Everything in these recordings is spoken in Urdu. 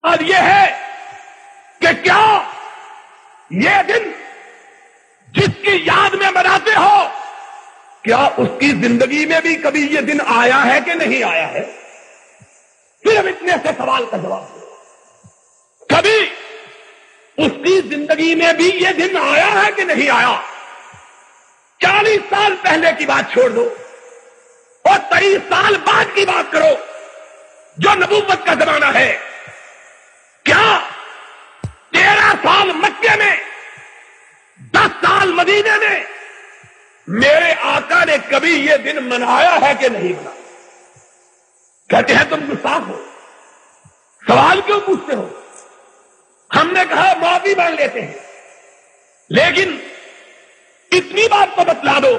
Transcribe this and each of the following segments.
اور یہ ہے کہ کیا یہ دن جس کی یاد میں مناتے ہو، کیا اس کی زندگی میں بھی کبھی یہ دن آیا ہے کہ نہیں آیا ہے؟ صرف اتنے سے سوال کا جواب دو۔ کبھی اس کی زندگی میں بھی یہ دن آیا ہے کہ نہیں آیا؟ 40 سال پہلے کی بات چھوڑ دو اور 23 سال بعد کی بات کرو، جو نبوت کا زمانہ ہے۔ کیا 13 سال مکے میں، 10 سال مدینے میں میرے آقا نے کبھی یہ دن منایا ہے کہ نہیں منایا؟ کہتے ہیں تم گستاخ ہو، سوال کیوں پوچھتے ہو؟ ہم نے کہا معافی مانگ لیتے ہیں، لیکن اتنی بات تو بتلا دو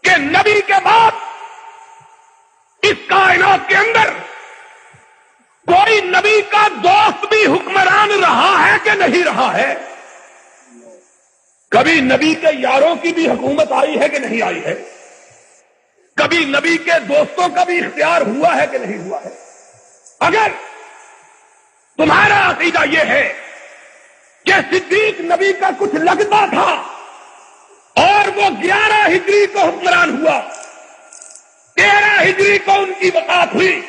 کہ نبی کے بعد اس کائنات کے اندر کوئی نبی کا دوست بھی حکمران رہا ہے کہ نہیں رہا ہے؟ کبھی نبی کے یاروں کی بھی حکومت آئی ہے کہ نہیں آئی ہے؟ کبھی نبی کے دوستوں کا بھی اختیار ہوا ہے کہ نہیں ہوا ہے؟ اگر تمہارا عقیدہ یہ ہے کہ صدیق نبی کا کچھ لگتا تھا اور وہ 11 ہجری کو حکمران ہوا، 13 ہجری کو ان کی وفات ہوئی،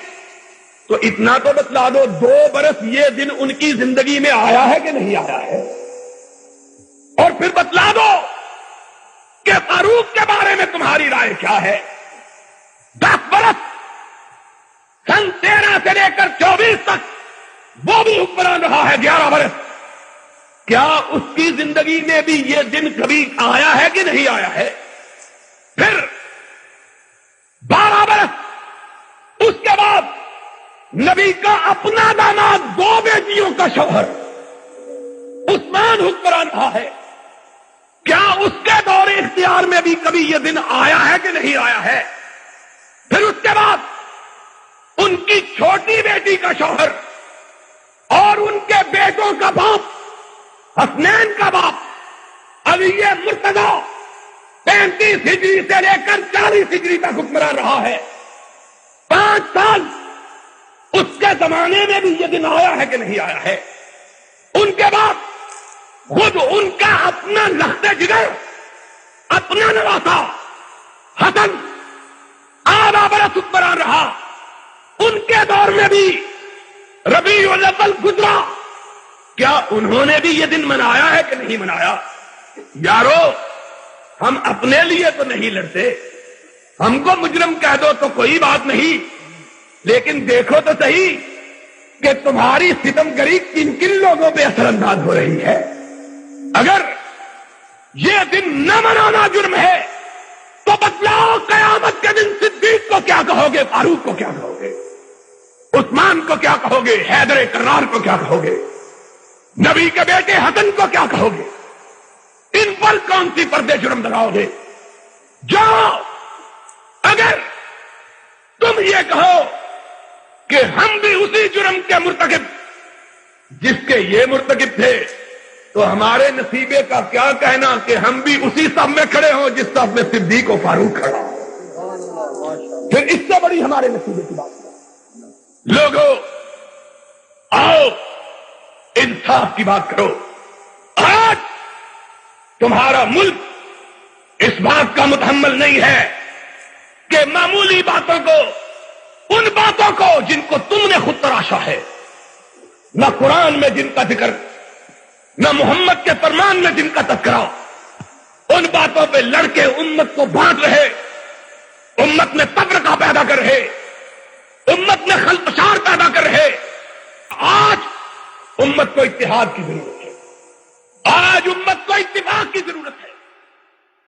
تو اتنا تو بتلا دو 2 برس یہ دن ان کی زندگی میں آیا ہے کہ نہیں آیا ہے؟ اور پھر بتلا دو کہ فاروق کے بارے میں تمہاری رائے کیا ہے؟ 10 برس سن 13 سے لے کر 24 تک وہ بھی حکمران رہا ہے 11 برس، کیا اس کی زندگی میں بھی یہ دن کبھی آیا ہے کہ نہیں آیا ہے؟ پھر 12 برس اس کے بعد نبی کا اپنا داماد 2 بیٹیوں کا شوہر عثمان حکمران رہا ہے، کیا اس کے دور اختیار میں بھی کبھی یہ دن آیا ہے کہ نہیں آیا ہے؟ پھر اس کے بعد ان کی چھوٹی بیٹی کا شوہر اور ان کے بیٹوں کا باپ، حسنین کا باپ علی مرتضی 35 ہجری سے لے کر 40 ہجری تک حکمران رہا ہے، 5 سال اس کے زمانے میں بھی یہ دن آیا ہے کہ نہیں آیا ہے؟ ان کے بعد خود ان کا اپنا لخت جگر، اپنا نواسا حسن 8 برس حکمران رہا، ان کے دور میں بھی ربیع الاول گزرا، کیا انہوں نے بھی یہ دن منایا ہے کہ نہیں منایا؟ یارو، ہم اپنے لیے تو نہیں لڑتے، ہم کو مجرم کہہ دو تو کوئی بات نہیں، لیکن دیکھو تو صحیح کہ تمہاری ستم گری کن کن لوگوں پہ اثر انداز ہو رہی ہے۔ اگر یہ دن نہ منانا جرم ہے تو بتلاؤ قیامت کے دن صدیق کو کیا کہو گے، فاروق کو کیا کہو گے، عثمان کو کیا کہو گے، حیدر کرار کو کیا کہو گے، نبی کے بیٹے حسن کو کیا کہو گے؟ ان پر کون سی پردے جرم لگاؤ گے؟ جاؤ، اگر تم یہ کہو کہ ہم بھی اسی جرم کے مرتکب جس کے یہ مرتکب تھے، تو ہمارے نصیبے کا کیا کہنا کہ ہم بھی اسی صف میں کھڑے ہوں جس صف میں صدیق و فاروق کھڑا ہو؟ پھر اس سے بڑی ہمارے نصیبے کی بات ہے۔ لوگوں، آؤ انصاف کی بات کرو۔ آج تمہارا ملک اس بات کا متحمل نہیں ہے کہ معمولی باتوں کو، ان باتوں کو جن کو تم نے خود تراشا ہے، نہ قرآن میں جن کا ذکر، نہ محمد کے فرمان میں جن کا تذکرہ، ان باتوں پہ لڑ کے امت کو بانٹ رہے، امت میں تفرقہ پیدا کر رہے، امت میں خلفشار پیدا کر رہے۔ آج امت کو اتحاد کی ضرورت ہے، آج امت کو اتفاق کی ضرورت ہے۔